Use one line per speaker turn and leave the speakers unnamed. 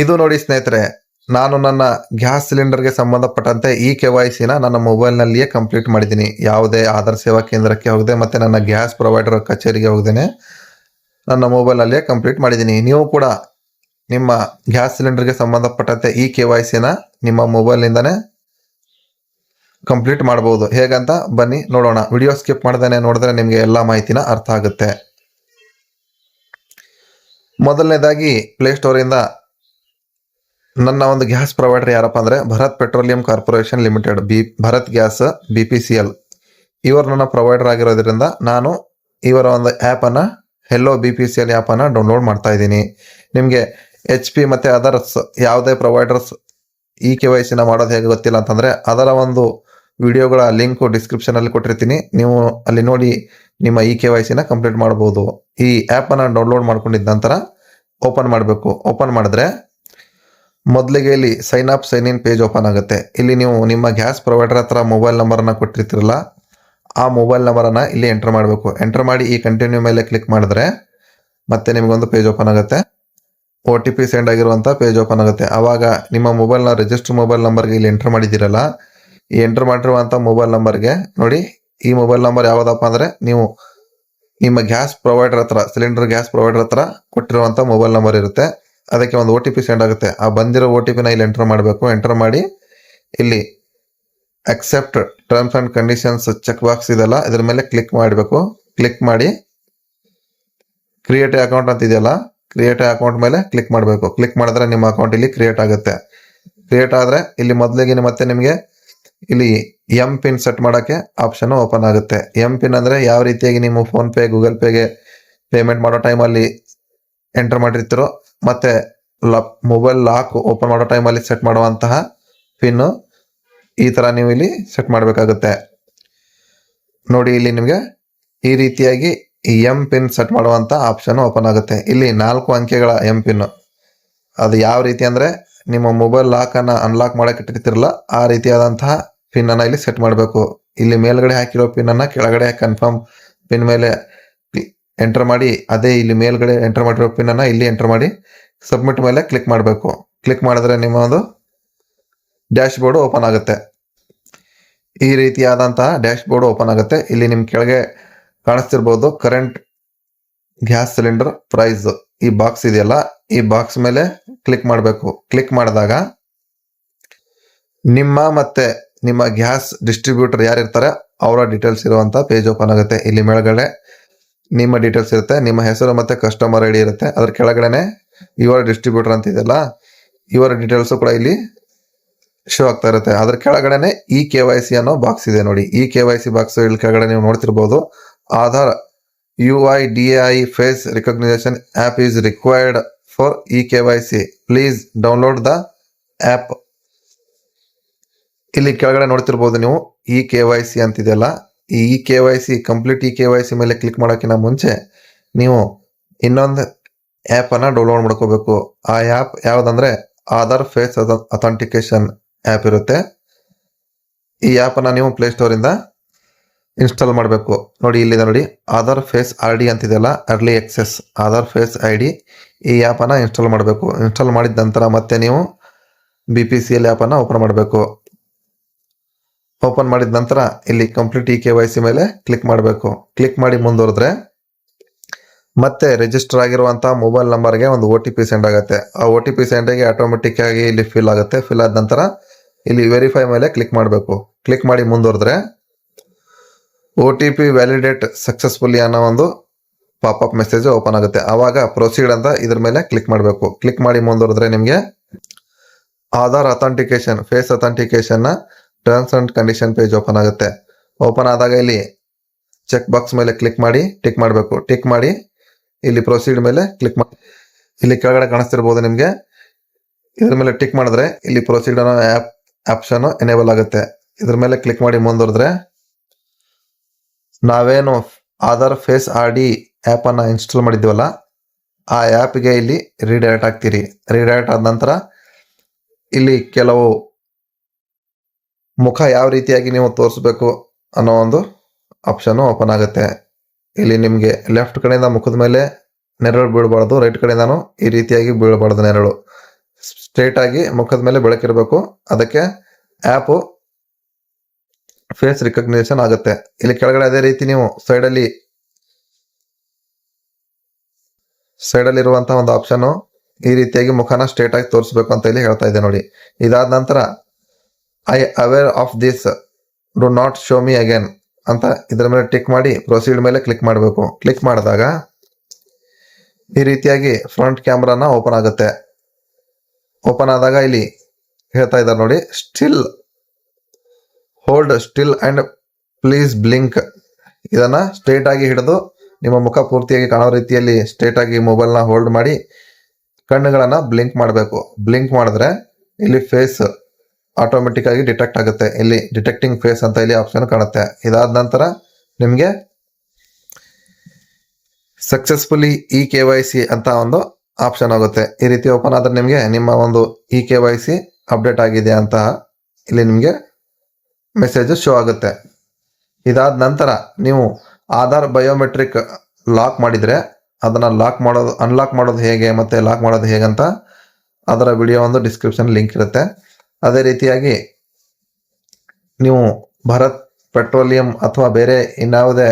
ಇದು ನೋಡಿ ಸ್ನೇಹಿತರೆ, ನಾನು ನನ್ನ ಗ್ಯಾಸ್ ಸಿಲಿಂಡರ್ಗೆ ಸಂಬಂಧಪಟ್ಟಂತೆ ಈ KYC ನನ್ನ ಮೊಬೈಲ್ನಲ್ಲಿಯೇ ಕಂಪ್ಲೀಟ್ ಮಾಡಿದ್ದೀನಿ. ಯಾವುದೇ ಆಧಾರ್ ಸೇವಾ ಕೇಂದ್ರಕ್ಕೆ ಹೋಗದೆ ಮತ್ತೆ ನನ್ನ ಗ್ಯಾಸ್ ಪ್ರೊವೈಡರ್ ಕಚೇರಿಗೆ ಹೋಗದೇನೆ ನನ್ನ ಮೊಬೈಲ್ನಲ್ಲಿಯೇ ಕಂಪ್ಲೀಟ್ ಮಾಡಿದ್ದೀನಿ. ನೀವು ಕೂಡ ನಿಮ್ಮ ಗ್ಯಾಸ್ ಸಿಲಿಂಡರ್ಗೆ ಸಂಬಂಧಪಟ್ಟಂತೆ ಈ KYC ನಿಮ್ಮ ಮೊಬೈಲ್ನಿಂದನೇ ಕಂಪ್ಲೀಟ್ ಮಾಡಬಹುದು. ಹೇಗಂತ ಬನ್ನಿ ನೋಡೋಣ. ವಿಡಿಯೋ ಸ್ಕಿಪ್ ಮಾಡ್ದೇನೆ ನೋಡಿದ್ರೆ ನಿಮಗೆ ಎಲ್ಲ ಮಾಹಿತಿನ ಅರ್ಥ ಆಗುತ್ತೆ. ಮೊದಲನೇದಾಗಿ ಪ್ಲೇಸ್ಟೋರಿಂದ ನನ್ನ ಒಂದು ಗ್ಯಾಸ್ ಪ್ರೊವೈಡರ್ ಯಾರಪ್ಪ ಅಂದರೆ Bharat petroleum corporation limited, Bharat gas BPCL ಇವರು ನನ್ನ ಪ್ರೊವೈಡರ್ ಆಗಿರೋದ್ರಿಂದ ನಾನು ಇವರ ಒಂದು ಆ್ಯಪನ್ನು ಹೆಲ್ಲೋ BPCL ಆ್ಯಪನ್ನು ಡೌನ್ಲೋಡ್ ಮಾಡ್ತಾ ಇದ್ದೀನಿ. ನಿಮಗೆ HP ಮತ್ತು ಅದರ್ಸ್ ಯಾವುದೇ ಪ್ರೊವೈಡರ್ಸ್ ಈ KYC ಮಾಡೋದು ಹೇಗೆ ಗೊತ್ತಿಲ್ಲ ಅಂತಂದರೆ ಅದರ ಒಂದು ವಿಡಿಯೋಗಳ ಲಿಂಕು ಡಿಸ್ಕ್ರಿಪ್ಷನಲ್ಲಿ ಕೊಟ್ಟಿರ್ತೀನಿ. ನೀವು ಅಲ್ಲಿ ನೋಡಿ ನಿಮ್ಮ ಈ KYC ಕಂಪ್ಲೀಟ್ ಮಾಡ್ಬೋದು. ಈ ಆ್ಯಪನ್ನು ಡೌನ್ಲೋಡ್ ಮಾಡ್ಕೊಂಡಿದ್ದ ನಂತರ ಓಪನ್ ಮಾಡಬೇಕು. ಓಪನ್ ಮಾಡಿದ್ರೆ ಮೊದಲಿಗೆ ಇಲ್ಲಿ sign up sign in page open ಆಗುತ್ತೆ. ಇಲ್ಲಿ ನೀವು ನಿಮ್ಮ ಗ್ಯಾಸ್ ಪ್ರೊವೈಡರ್ ಹತ್ರ ಮೊಬೈಲ್ ನಂಬರನ್ನು ಕೊಟ್ಟಿರ್ತಿರಲ್ಲ, ಆ ಮೊಬೈಲ್ ನಂಬರನ್ನು ಇಲ್ಲಿ ಎಂಟರ್ ಮಾಡಬೇಕು. ಎಂಟರ್ ಮಾಡಿ ಈ ಕಂಟಿನ್ಯೂ ಮೇಲೆ ಕ್ಲಿಕ್ ಮಾಡಿದ್ರೆ ಮತ್ತೆ ನಿಮಗೊಂದು ಪೇಜ್ ಓಪನ್ ಆಗುತ್ತೆ. OTP ಸೆಂಡ್ ಆಗಿರುವಂಥ ಪೇಜ್ ಓಪನ್ ಆಗುತ್ತೆ. ಆವಾಗ ನಿಮ್ಮ ಮೊಬೈಲ್ನ ರಿಜಿಸ್ಟರ್ ಮೊಬೈಲ್ ನಂಬರ್ಗೆ ಇಲ್ಲಿ ಎಂಟರ್ ಮಾಡಿದ್ದೀರಲ್ಲ, ಈ ಎಂಟರ್ ಮಾಡಿರುವಂಥ ಮೊಬೈಲ್ ನಂಬರ್ಗೆ ನೋಡಿ, ಈ ಮೊಬೈಲ್ ನಂಬರ್ ಯಾವುದಪ್ಪ ಅಂದರೆ ನೀವು ನಿಮ್ಮ ಗ್ಯಾಸ್ ಪ್ರೊವೈಡರ್ ಹತ್ರ ಸಿಲಿಂಡರ್ ಗ್ಯಾಸ್ ಪ್ರೊವೈಡರ್ ಹತ್ರ ಕೊಟ್ಟಿರುವಂಥ ಮೊಬೈಲ್ ನಂಬರ್ ಇರುತ್ತೆ. ಅದಕ್ಕೆ ಒಂದು OTP ಸೆಂಡ್ ಆಗುತ್ತೆ. ಆ ಬಂದಿರೋ OTP ಇಲ್ಲಿ ಎಂಟರ್ ಮಾಡಬೇಕು. ಎಂಟರ್ ಮಾಡಿ ಇಲ್ಲಿ accept terms and conditions check box ಇದೆಲ್ಲ ಇದ್ರ ಮೇಲೆ ಕ್ಲಿಕ್ ಮಾಡಬೇಕು. ಕ್ಲಿಕ್ ಮಾಡಿ ಕ್ರಿಯೇಟ್ ಅಕೌಂಟ್ ಅಂತ ಇದೆಯಲ್ಲ, ಕ್ರಿಯೇಟ್ ಅಕೌಂಟ್ ಮೇಲೆ ಕ್ಲಿಕ್ ಮಾಡಬೇಕು. ಕ್ಲಿಕ್ ಮಾಡಿದ್ರೆ ನಿಮ್ಮ ಅಕೌಂಟ್ ಇಲ್ಲಿ ಕ್ರಿಯೇಟ್ ಆಗುತ್ತೆ. ಕ್ರಿಯೇಟ್ ಆದರೆ ಇಲ್ಲಿ ಮೊದಲಿಗೆ ಮತ್ತೆ ನಿಮಗೆ ಇಲ್ಲಿ MPIN ಸೆಟ್ ಮಾಡೋಕ್ಕೆ ಆಪ್ಷನ್ ಓಪನ್ ಆಗುತ್ತೆ. MPIN ಅಂದರೆ ಯಾವ ರೀತಿಯಾಗಿ ನೀವು ಫೋನ್ಪೇ ಗೂಗಲ್ ಪೇಗೆ ಪೇಮೆಂಟ್ ಮಾಡೋ ಟೈಮಲ್ಲಿ ಎಂಟರ್ ಮಾಡಿರ್ತೀರೋ ಮತ್ತೆ ಮೊಬೈಲ್ ಲಾಕ್ ಓಪನ್ ಮಾಡೋ ಟೈಮಲ್ಲಿ ಸೆಟ್ ಮಾಡುವಂತಹ ಪಿನ್ನು ಈ ಥರ ನೀವು ಇಲ್ಲಿ ಸೆಟ್ ಮಾಡಬೇಕಾಗುತ್ತೆ. ನೋಡಿ ಇಲ್ಲಿ ನಿಮಗೆ ಈ ರೀತಿಯಾಗಿ ಈ MPIN ಸೆಟ್ ಮಾಡುವಂಥ ಆಪ್ಷನ್ ಓಪನ್ ಆಗುತ್ತೆ. ಇಲ್ಲಿ 4 ಅಂಕೆಗಳ MPIN, ಅದು ಯಾವ ರೀತಿ ಅಂದರೆ ನಿಮ್ಮ ಮೊಬೈಲ್ ಲಾಕನ್ನು ಅನ್ಲಾಕ್ ಮಾಡೋಕೆ ಇಟ್ಟಿರ್ತಿರಲ್ಲ ಆ ರೀತಿಯಾದಂತಹ ಪಿನ್ನನ್ನು ಇಲ್ಲಿ ಸೆಟ್ ಮಾಡಬೇಕು. ಇಲ್ಲಿ ಮೇಲ್ಗಡೆ ಹಾಕಿರೋ ಪಿನ್ನನ್ನು ಕೆಳಗಡೆ ಕನ್ಫರ್ಮ್ ಪಿನ್ ಮೇಲೆ ಎಂಟರ್ ಮಾಡಿ, ಅದೇ ಇಲ್ಲಿ ಮೇಲ್ಗಡೆ ಎಂಟರ್ ಮಾಡಿರೋ ಪಿನ್ನನ್ನು ಇಲ್ಲಿ ಎಂಟರ್ ಮಾಡಿ ಸಬ್ಮಿಟ್ ಮೇಲೆ ಕ್ಲಿಕ್ ಮಾಡಬೇಕು. ಕ್ಲಿಕ್ ಮಾಡಿದ್ರೆ ನಿಮ್ಮ ಒಂದು ಡ್ಯಾಶ್ ಬೋರ್ಡ್ ಓಪನ್ ಆಗುತ್ತೆ. ಈ ರೀತಿಯಾದಂತಹ ಡ್ಯಾಶ್ ಬೋರ್ಡ್ ಓಪನ್ ಆಗುತ್ತೆ. ಇಲ್ಲಿ ನಿಮ್ಮ ಕೆಳಗೆ ಕಾಣಿಸ್ತಿರ್ಬೋದು ಕರೆಂಟ್ ಗ್ಯಾಸ್ ಸಿಲಿಂಡರ್ ಪ್ರೈಸ್, ಈ ಬಾಕ್ಸ್ ಇದೆಯಲ್ಲ, ಈ ಬಾಕ್ಸ್ ಮೇಲೆ ಕ್ಲಿಕ್ ಮಾಡಬೇಕು. ಕ್ಲಿಕ್ ಮಾಡಿದಾಗ ನಿಮ್ಮ ಮತ್ತೆ ನಿಮ್ಮ ಗ್ಯಾಸ್ ಡಿಸ್ಟ್ರಿಬ್ಯೂಟರ್ ಯಾರಿರ್ತಾರೆ ಅವರ ಡೀಟೇಲ್ಸ್ ಇರುವಂಥ ಪೇಜ್ ಓಪನ್ ಆಗುತ್ತೆ. ಇಲ್ಲಿ ಮೇಲ್ಗಡೆ ನಿಮ್ಮ ಡೀಟೇಲ್ಸ್ ಇರುತ್ತೆ, ನಿಮ್ಮ ಹೆಸರು ಮತ್ತು ಕಸ್ಟಮರ್ ID ಇರುತ್ತೆ. ಅದ್ರ ಕೆಳಗಡೆನೆ ಇವರ ಡಿಸ್ಟ್ರಿಬ್ಯೂಟರ್ ಅಂತ ಇದೆಯಲ್ಲ, ಇವರ ಡೀಟೇಲ್ಸು ಕೂಡ ಇಲ್ಲಿ ಶೋ ಆಗ್ತಾ ಇರುತ್ತೆ. ಅದ್ರ ಕೆಳಗಡೆನೆ ಈ KYC ಅನ್ನೋ ಬಾಕ್ಸ್ ಇದೆ ನೋಡಿ. ಈ KYC ಬಾಕ್ಸ್ ಇಲ್ಲಿ ಕೆಳಗಡೆ ನೀವು ನೋಡ್ತಿರ್ಬೋದು. Aadhaar UIDAI face recognition app is required for KYC, please download the app. ಇಲ್ಲಿ ಕೆಳಗಡೆ ನೋಡ್ತಿರ್ಬೋದು ನೀವು ಈ KYC ಅಂತಿದೆಯಲ್ಲ, ಈ KYC ಕಂಪ್ಲೀಟ್ KYC ಮೇಲೆ ಕ್ಲಿಕ್ ಮಾಡೋಕ್ಕಿಂತ ಮುಂಚೆ ನೀವು ಇನ್ನೊಂದು ಆ್ಯಪನ್ನು ಡೌನ್ಲೋಡ್ ಮಾಡ್ಕೋಬೇಕು. ಆ ಆ್ಯಪ್ ಯಾವುದಂದ್ರೆ ಆಧಾರ್ ಫೇಸ್ ಅಥೆಂಟಿಕೇಶನ್ ಆ್ಯಪ್ ಇರುತ್ತೆ. ಈ ಆ್ಯಪನ್ನು ನೀವು ಪ್ಲೇಸ್ಟೋರಿಂದ ಇನ್ಸ್ಟಾಲ್ ಮಾಡಬೇಕು. ನೋಡಿ ಇಲ್ಲಿದೆ ನೋಡಿ, ಆಧಾರ್ ಫೇಸ್ ID ಅಂತಿದೆಯಲ್ಲ, early access Aadhaar face ID, ಈ ಆ್ಯಪನ್ನು ಇನ್ಸ್ಟಾಲ್ ಮಾಡಬೇಕು. ಇನ್ಸ್ಟಾಲ್ ಮಾಡಿದ ನಂತರ ಮತ್ತೆ ನೀವು BPCL ಆ್ಯಪನ್ನು ಓಪನ್ ಮಾಡಬೇಕು. ಓಪನ್ ಮಾಡಿದ ನಂತರ ಇಲ್ಲಿ ಕಂಪ್ಲೀಟ್ KYC ಮೇಲೆ ಕ್ಲಿಕ್ ಮಾಡಬೇಕು. ಕ್ಲಿಕ್ ಮಾಡಿ ಮುಂದುವರೆದ್ರೆ ಮತ್ತೆ ರಿಜಿಸ್ಟರ್ ಆಗಿರುವಂಥ ಮೊಬೈಲ್ ನಂಬರ್ಗೆ ಒಂದು OTP ಸೆಂಡ್ ಆಗುತ್ತೆ. ಆ OTP ಸೆಂಡಿಗೆ ಆಟೋಮೆಟಿಕ್ ಆಗಿ ಇಲ್ಲಿ ಫಿಲ್ ಆಗುತ್ತೆ. ಫಿಲ್ ಆದ ನಂತರ ಇಲ್ಲಿ ವೆರಿಫೈ ಮೇಲೆ ಕ್ಲಿಕ್ ಮಾಡಬೇಕು. ಕ್ಲಿಕ್ ಮಾಡಿ ಮುಂದುವರೆದ್ರೆ OTP ವ್ಯಾಲಿಡೇಟ್ ಸಕ್ಸಸ್ಫುಲಿ ಅನ್ನೋ ಒಂದು ಪಾಪಪ್ ಮೆಸೇಜ್ ಓಪನ್ ಆಗುತ್ತೆ. ಆವಾಗ ಪ್ರೊಸೀಡ್ ಅಂತ ಇದ್ರ ಮೇಲೆ ಕ್ಲಿಕ್ ಮಾಡಬೇಕು. ಕ್ಲಿಕ್ ಮಾಡಿ ಮುಂದುವರೆದ್ರೆ ನಿಮಗೆ ಆಧಾರ್ ಅಥೆಂಟಿಕೇಶನ್ ಫೇಸ್ ಅಥೆಂಟಿಕೇಶನ್ನ terms and condition page open ಆಗುತ್ತೆ. ಓಪನ್ ಆದಾಗ ಇಲ್ಲಿ ಚೆಕ್ ಬಾಕ್ಸ್ ಮೇಲೆ ಕ್ಲಿಕ್ ಮಾಡಿ ಟಿಕ್ ಮಾಡಬೇಕು. ಟಿಕ್ ಮಾಡಿ ಇಲ್ಲಿ ಪ್ರೊಸೀಡ್ ಮೇಲೆ ಕ್ಲಿಕ್ ಮಾಡಿ, ಇಲ್ಲಿ ಕೆಳಗಡೆ ಕಾಣಿಸ್ತಿರ್ಬೋದು ನಿಮಗೆ, ಇದ್ರ ಮೇಲೆ ಟಿಕ್ ಮಾಡಿದ್ರೆ ಇಲ್ಲಿ ಪ್ರೊಸೀಡ್ ಅನ್ನೋ ಆ್ಯಪ್ ಆಪ್ಷನ್ ಎನೇಬಲ್ ಆಗುತ್ತೆ. ಇದ್ರ ಮೇಲೆ ಕ್ಲಿಕ್ ಮಾಡಿ ಮುಂದುವರೆದ್ರೆ ನಾವೇನು ಆಧಾರ್ ಫೇಸ್ ID ಆ್ಯಪನ್ನು ಇನ್ಸ್ಟಾಲ್ ಮಾಡಿದ್ದೀವಲ್ಲ ಆ ಆ್ಯಪ್ಗೆ ಇಲ್ಲಿ ರೀಡೈರೆಕ್ಟ್ ಆಗ್ತೀರಿ. ರೀಡೈರೆಕ್ಟ್ ಆದ ನಂತರ ಇಲ್ಲಿ ಕೆಲವು ಮುಖ ಯಾವ ರೀತಿಯಾಗಿ ನೀವು ತೋರಿಸ್ಬೇಕು ಅನ್ನೋ ಒಂದು ಆಪ್ಷನ್ ಓಪನ್ ಆಗುತ್ತೆ. ಇಲ್ಲಿ ನಿಮಗೆ ಲೆಫ್ಟ್ ಕಡೆಯಿಂದ ಮುಖದ ಮೇಲೆ ನೆರಳು ಬೀಳಬಾರ್ದು, ರೈಟ್ ಕಡೆಯಿಂದನೂ ಈ ರೀತಿಯಾಗಿ ಬೀಳಬಾರ್ದು ನೆರಳು. ಸ್ಟ್ರೇಟ್ ಆಗಿ ಮುಖದ ಮೇಲೆ ಬೆಳಕಿರಬೇಕು. ಅದಕ್ಕೆ ಆ್ಯಪು ಫೇಸ್ ರಿಕಗ್ನಿಷನ್ ಆಗುತ್ತೆ. ಇಲ್ಲಿ ಕೆಳಗಡೆ ಅದೇ ರೀತಿ ನೀವು ಸೈಡಲ್ಲಿ ಇರುವಂತಹ ಒಂದು ಆಪ್ಷನ್ ಈ ರೀತಿಯಾಗಿ ಮುಖನ ಸ್ಟ್ರೇಟ್ ಆಗಿ ತೋರಿಸ್ಬೇಕು ಅಂತ ಇಲ್ಲಿ ಹೇಳ್ತಾ ಇದೆ ನೋಡಿ. ಇದಾದ ನಂತರ I aware of this, do not show me again ಅಂತ ಇದರ ಮೇಲೆ ಟಿಕ್ ಮಾಡಿ ಪ್ರೊಸೀಡ್ ಮೇಲೆ ಕ್ಲಿಕ್ ಮಾಡಬೇಕು. ಕ್ಲಿಕ್ ಮಾಡಿದಾಗ ಈ ರೀತಿಯಾಗಿ ಫ್ರಂಟ್ ಕ್ಯಾಮ್ರಾನ ಓಪನ್ ಆಗುತ್ತೆ. ಓಪನ್ ಆದಾಗ ಇಲ್ಲಿ ಹೇಳ್ತಾ ಇದ್ದಾರೆ ನೋಡಿ, still hold still and please blink. ಇದನ್ನ ಸ್ಟ್ರೇಟ್ ಆಗಿ ಹಿಡಿದು ನಿಮ್ಮ ಮುಖ ಪೂರ್ತಿಯಾಗಿ ಕಾಣೋ ರೀತಿಯಲ್ಲಿ ಸ್ಟ್ರೇಟ್ ಆಗಿ ಮೊಬೈಲ್ನ ಹೋಲ್ಡ್ ಮಾಡಿ ಕಣ್ಣುಗಳನ್ನ ಬ್ಲಿಂಕ್ ಮಾಡಬೇಕು. ಬ್ಲಿಂಕ್ ಮಾಡಿದ್ರೆ ಇಲ್ಲಿ ಫೇಸ್ ಆಟೋಮೆಟಿಕ್ ಆಗಿ ಡಿಟೆಕ್ಟ್ ಆಗುತ್ತೆ. ಇಲ್ಲಿ ಡಿಟೆಕ್ಟಿಂಗ್ ಫೇಸ್ ಅಂತ ಇಲ್ಲಿ ಆಪ್ಷನ್ ಕಾಣುತ್ತೆ. ಇದಾದ ನಂತರ ನಿಮಗೆ ಸಕ್ಸಸ್ಫುಲಿ KYC ಅಂತ ಒಂದು ಆಪ್ಷನ್ ಆಗುತ್ತೆ. ಈ ರೀತಿ ಓಪನ್ ಆದ್ರೆ ನಿಮಗೆ ನಿಮ್ಮ ಒಂದು KYC ಅಪ್ಡೇಟ್ ಆಗಿದೆ ಅಂತ ಇಲ್ಲಿ ನಿಮಗೆ ಮೆಸೇಜ್ ಶೋ ಆಗುತ್ತೆ. ಇದಾದ ನಂತರ ನೀವು ಆಧಾರ್ ಬಯೋಮೆಟ್ರಿಕ್ ಲಾಕ್ ಮಾಡಿದ್ರೆ ಅದನ್ನ ಅನ್ಲಾಕ್ ಮಾಡೋದು ಹೇಗೆ ಮತ್ತೆ ಲಾಕ್ ಮಾಡೋದು ಹೇಗಂತ ಅದರ ವಿಡಿಯೋ ಒಂದು ಡಿಸ್ಕ್ರಿಪ್ಷನ್ ಲಿಂಕ್ ಇರುತ್ತೆ. ಅದೇ ರೀತಿಯಾಗಿ ನೀವು ಭಾರತ್ ಪೆಟ್ರೋಲಿಯಂ ಅಥವಾ ಬೇರೆ ಇನ್ಯಾವುದೇ